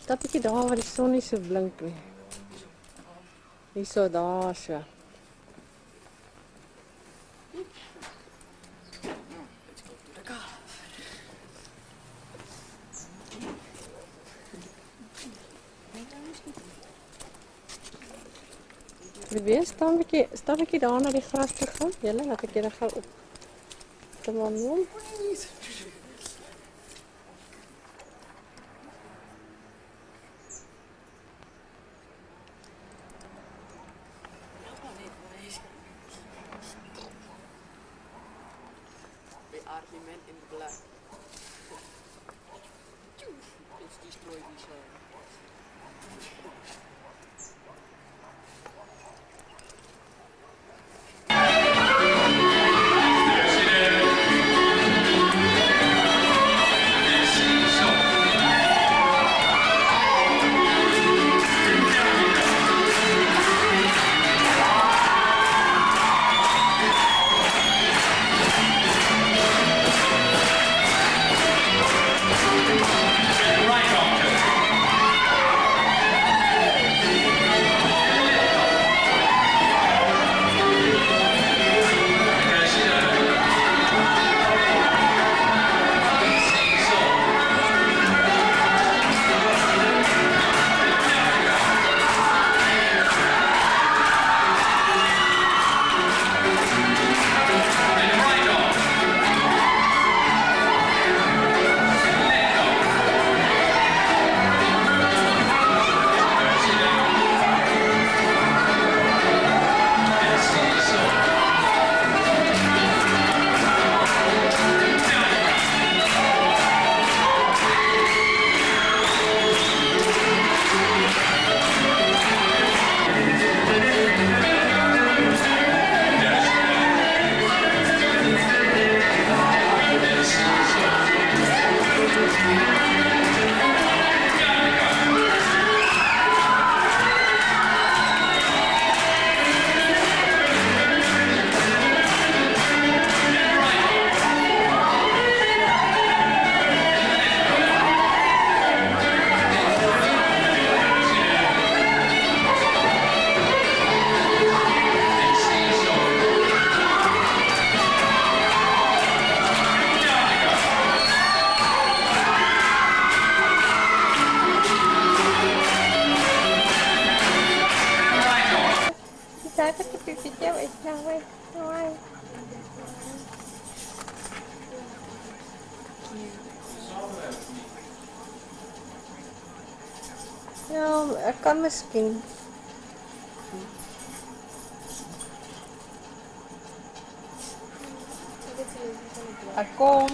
Dat bietjie daar waar die son nie so blink nie. Hierso daar so. Probeer staan 'n bietjie daar na die gras toe gaan. Julle, laat ek julle gou op te wandel. Argument in black. It's destroyed each other. Ja, ek kan miskien. Ek kom.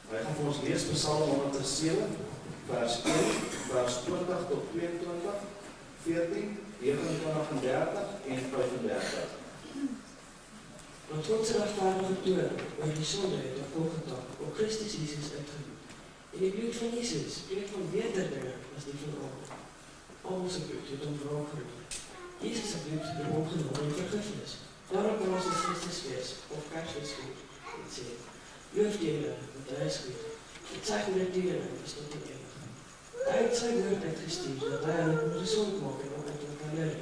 Wij gaan voor ons lees Psalm 107, vers 1, vers 20 tot 22, 14, 29 en 30 en 35. Want God se rechtvaardige toorn oor die sonde het op Golgotha op Christus Jesus uitgeroep. En die bloed van Jesus spreek van beter dinge as die van Abel. Abel se bloed het hom wraak geroep. Jesus se bloed het hom opgeneem in vergifnis. Daarom kan ons as Christusfees of Kersfees vier en sê: Loof die Here, want hy is goed. Het sy goedertiering is tot die ewig. Hy het sy woord uitgestuur dat hy hulle kon gesond maak en ook uit hulle kan red.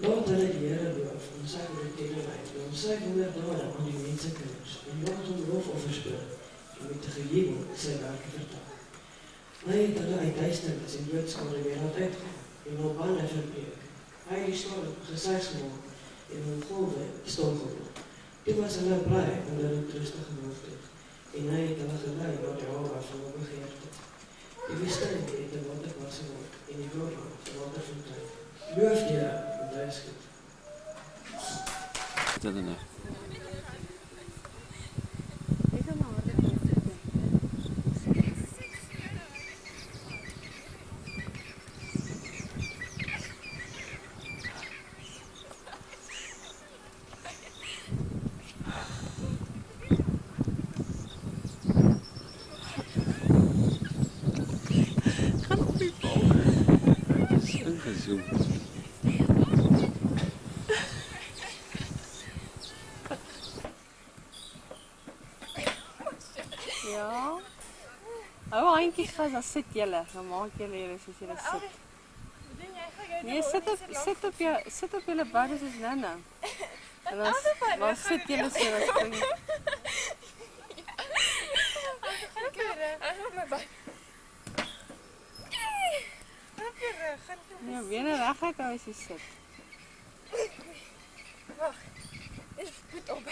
Laat hulle die Here loof om sy goedertierenheid, om sy wonderdade aan die mensekinders, en laat hom loofoffers bring, en met die gejubel sy werke vertel. Hy het hulle uit duisternis en doodskade weer laat uitgaan, en hul bande verbreek. Hy het die storm gesuis gemaak, en hul golwe stil geword. Toe was hulle bly, omdat hulle trustig geword het, en hy het hulle gelei na die hawe van hul begeerte. Die woestyn het 'n waterplas geword, en die Jordaan 'n waterfontein. Loof die Here, want hy is goed. Dat is nog. Ingezoomd. vas, dan sit julle. Dan maak julle soos julle sit. Nee, sit op julle bade soos nou. En dan sit julle so, dan spring jy. Ja, bene reguit hou as jy sit. Is goed op.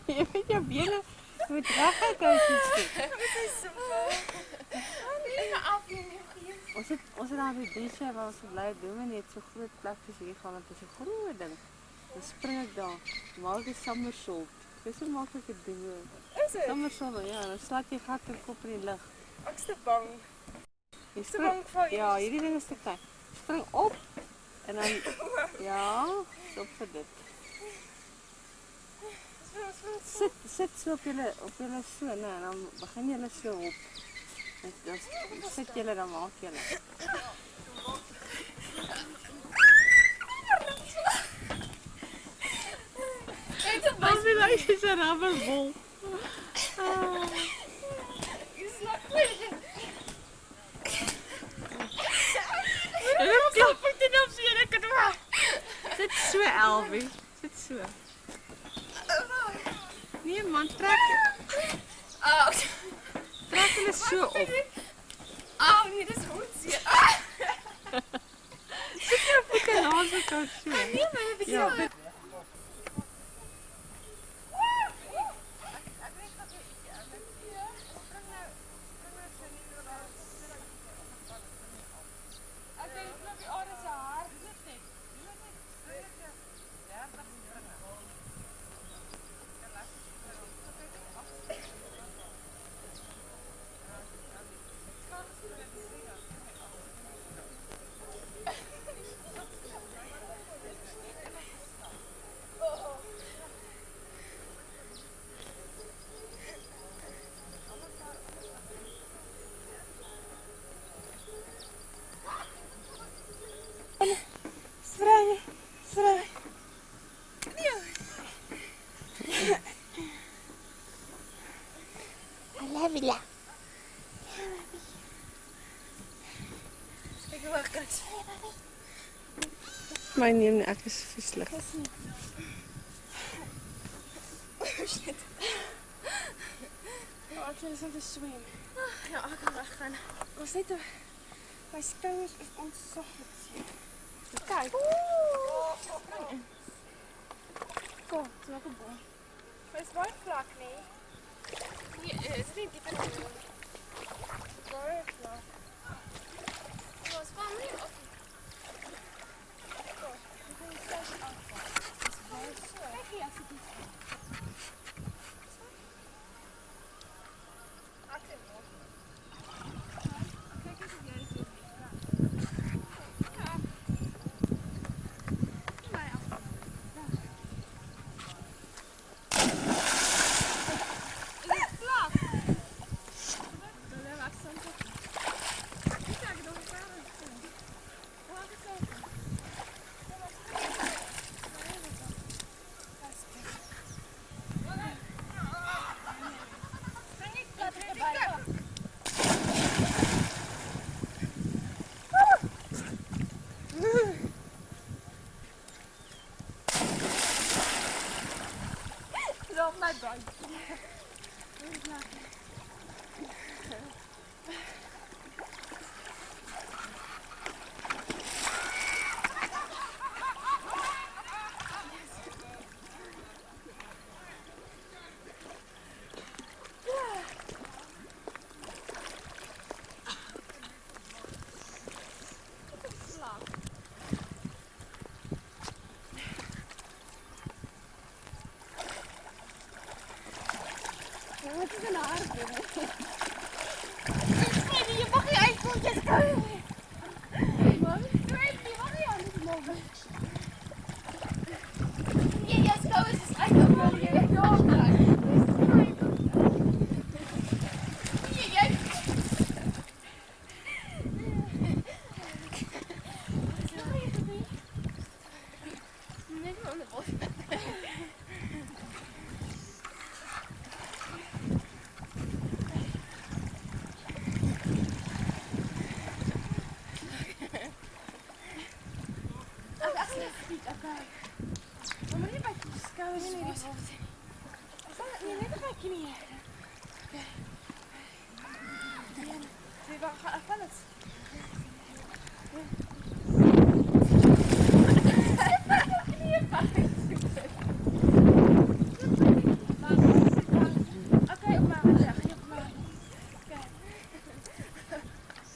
Jy weet jou bene moet reguit hou as jy sit. Dit is simpel. Ons het daar die dresje waar ons gebly het, doen we net so groot plek soos hier gaan, want dit is 'n groot ding. Dan spring ek daar, maak die somersault. Dis hoe maklik ek doen hoor. Is dit? Somersault, ja, dan slaat jy gat en kop in die lug. Ek's te bang. Jy Te bang vir ja, hierdie ding is te klein. Spring op en dan ja, stop vir dit. Sit so op julle so, nee, en dan begin julle so op. En dan sit julle, dan maak julle. Als die lijstjes een rubberbol. Zit zo, Elvie. Zit zo. Nee man, trek. Trek hulle so op. Nee, dis goed. Sit jou voete naast mekaar so. Nee, maar 'n bietjie Ja, langer. Alhamdulillah. Ek wag net. my neem ek is verslig. Ek wil net swem. Ja, ek kan weggaan. Ons net my skouers is ontsaglik seer. Kyk. Kom, so lekker bom. Is baie vlak nie. Nee, is nie dieper nie. Baie vlak. Ons gaan nie op. Kom, ek gaan steeds afval. Dis baie so. Kyk hier as dit Maar moet nie by die skouers swaai. Nee, net 'n bietjie nie. Okay. 1, 2, wag, ek gaan dit. Okay, op maar. Ja, op maar. Okay.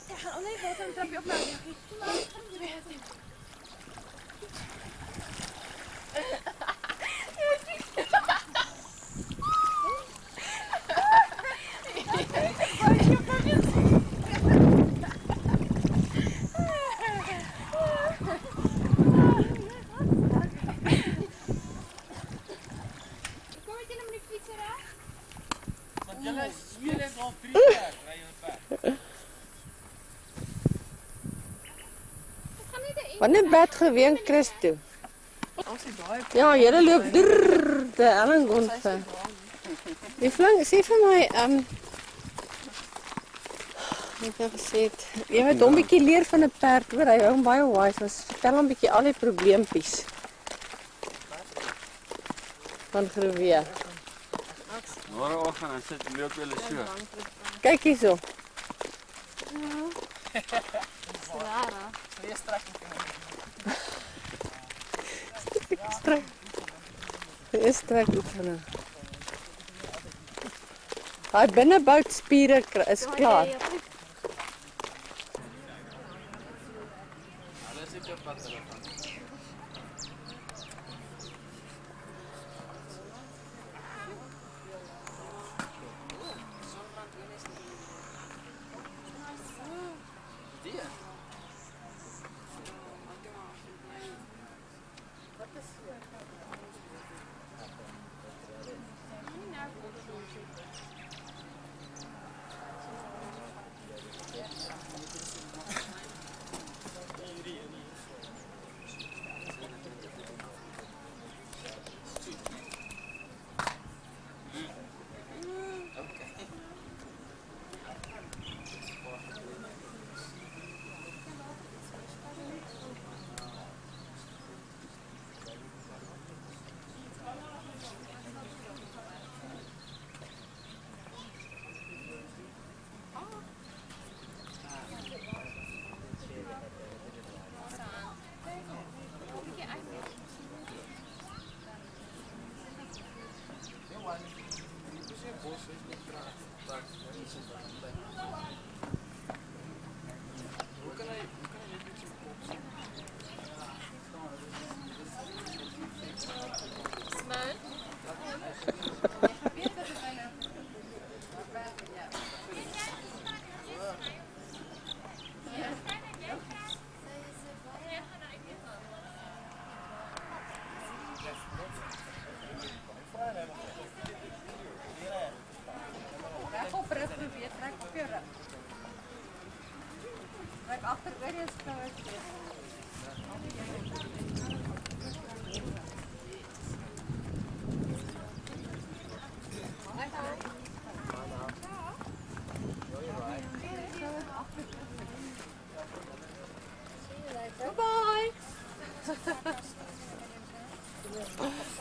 Ja, gaan onder die water en trapie op maar. Kom maar. 2, 3. Wanneer bed geween Chris toe? Ja, julle loop de Ellengrond vir. Die flank, sê vir my, ek het gesê, jy moet hom 'n bietjie leer van 'n perd, hoor, hy hou hom baie wise, ons vertel hom 'n bietjie al die probleempies. Van Groewe. Môreoggend dan sit loop julle so. Kyk hierso. Eerst trek oefening. Hy binneboutspiere is klaar. Alles is op pad hulle van.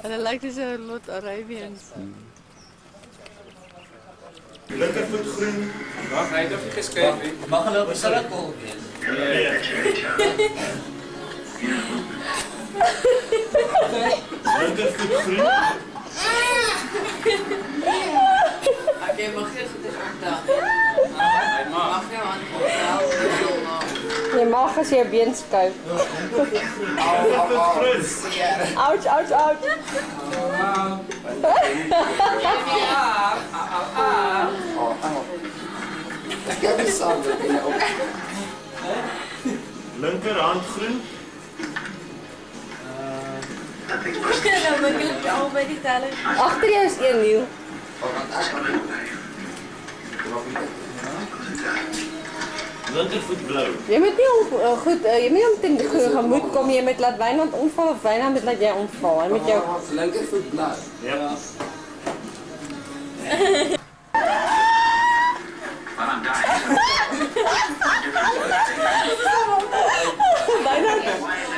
En het lijkt dus een lot Arabians. Linkervoet groen. Wag, hy het nog nie geskryf nie. Mag hulle op 'n sirkel wees? Linkervoet groen. Okay, mag jy dit optel? Hy mag. Mag jou hand optel? Je mag als je je been skuift. Linkervoet groen. Ouch, ouch, ouch. Ek kan nie saam met julle op. Linkerhand groen. Nou maak ek al by die teller. Achter jou is een nieuw. Linkervoet blou. Je moet niet goed, je moet niet om ten gemoed komen. Je moet laat Wijnand ontvallen of Wijnand moet laat jij ontvallen. En met jou... Linkervoet blou. Ja.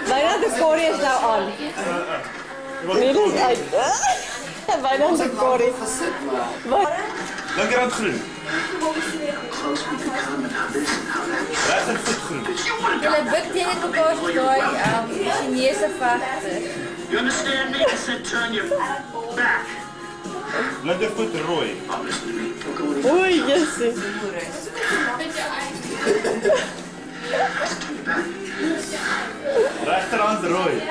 Wijnand de story is nou aan. Nee, dat is uit. Bijna een corrie. Wat? Linkerhand groen. Rechtervoet groen. Hulle buk teen mekaar so daai Chinese vegters. You understand me? I said turn your back. Linkervoet rooi. Oei, jessie. Rechterhand rooi.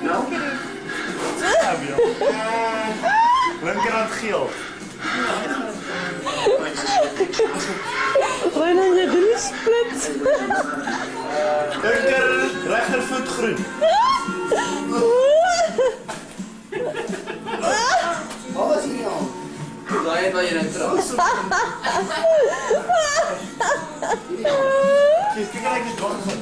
No? Linkerhand geel. Bijna je doen die split. Rechtervoet groen. Alles hier aan. Daai het wat jy nou trou. Kyk ek net wat gaan.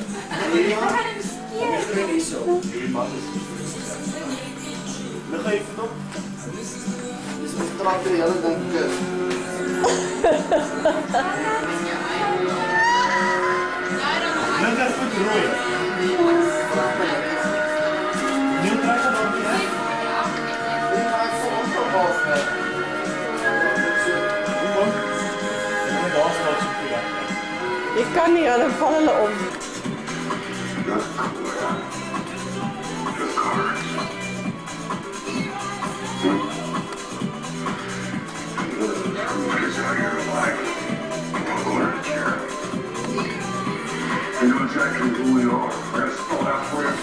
Nou ga jy vanop. Dis ons trap die hele ding kus. Linkervoet rooi. Nu trek je dan weer. Dit maak vir ons op af. En daar staat so veel. Je kan niet, dan vallen hulle om. You know exactly who we are. We're gonna spell it out for you.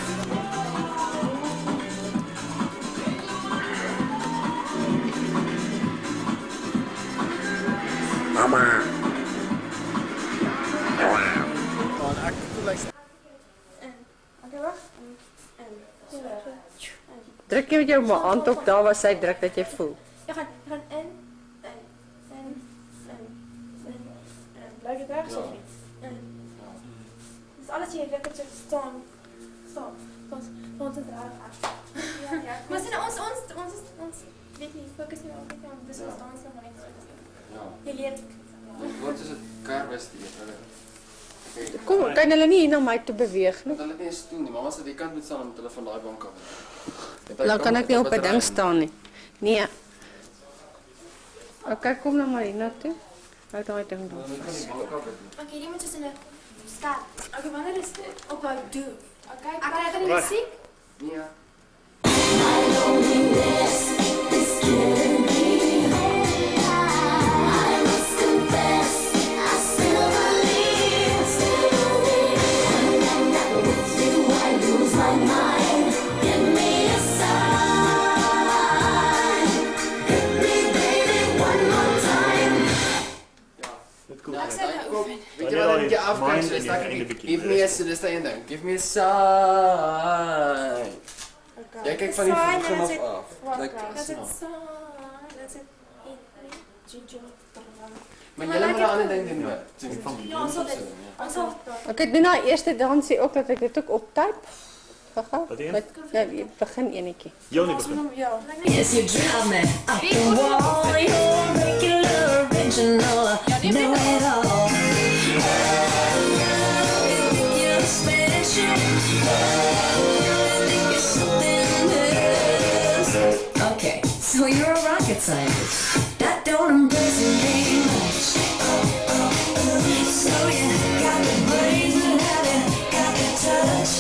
Mama. Druk je met jou hand op daar waar zij drukt dat je voelt. Je gaat in. Blijf je daar zo niet. Dus alles hier lekker te staan. Gewoon te dragen. Maar zijn ons weet niet, focus nu op dit, dus we staan nog maar niet. Je leert. Wat is het karwestier? Kom, kan hulle nie hier na my toe beweeg nie? Hulle het nie eens toe nie, maar as hulle die kant moet staan met hulle van daai bank af. Dan kan ek nie op 'n ding staan nie. Nee. OK, kom nou maar hier na toe. Hou daai ding dan. Oké, die moet dus in een staat. Oké, wanneer is het? Ophou doen. Oké, ik krijg een muziek. Ja. Weet jy wat jy afkyk, so is dat give me a sign, dis daai een ding. Give me a sign. Jy kyk van die begin af. Dat is het zo. Dat is het. Maar jy moet 'n ander ding doen hoor. Ja, ons sal dit. Ons sal. Ek doen nou eerste dansie ook dat ek dit ook optype. Gaga. Wat een? Ja, begin enetjie. Jou nie begin. Ja. Yes, you drive me up the wall. You're regular, original, know it all. You're special. You're something else. Okay, so you're a rocket scientist. That don't impress me much. So you got the brains and you got the touch.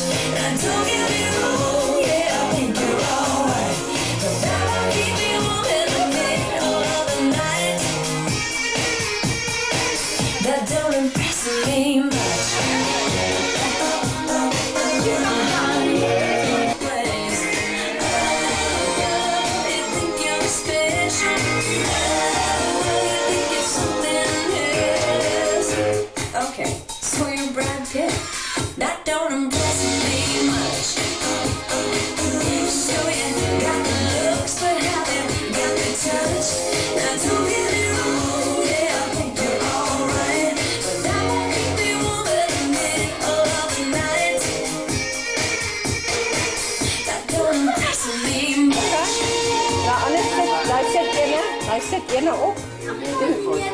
And don't get me wrong, yeah, I think you're alright. But that won't keep me warm in the middle of the night. That don't impress me much. You're not in your place. You think you're special. You think you're something else. Okay, so you're Brad Pitt. That don't impress me much. So you got the looks, but haven't got the touch. Now don't get me wrong, yeah, I think you're alright. But that won't keep me warm in the middle of the night. That don't impress me much. Nou, anders hy sit ene op.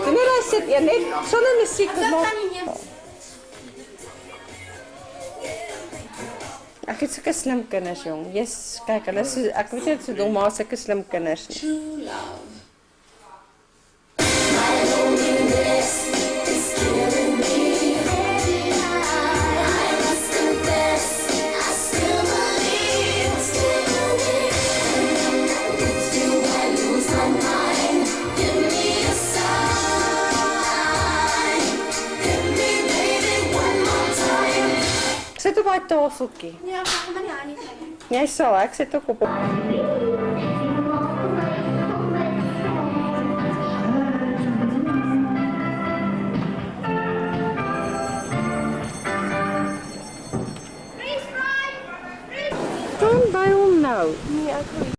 Doen jy hy sit een net sonder musiek Dat nog. kan niet. Ek het sulke slim kinders, jong. Yes, kyk, hulle is so, ek weet net so dom, maar sulke slim kinders nie. True love. My loneliness is killing me. I must confess, I still believe. Do I lose my mind? Give me a sign. Hit me, baby, one more time. Sit op daai tafeltjie. Ja, ek gaan maar nie aan nie kry. Jy sal, ek sit ook op. Staan by hom nou. Nee, ek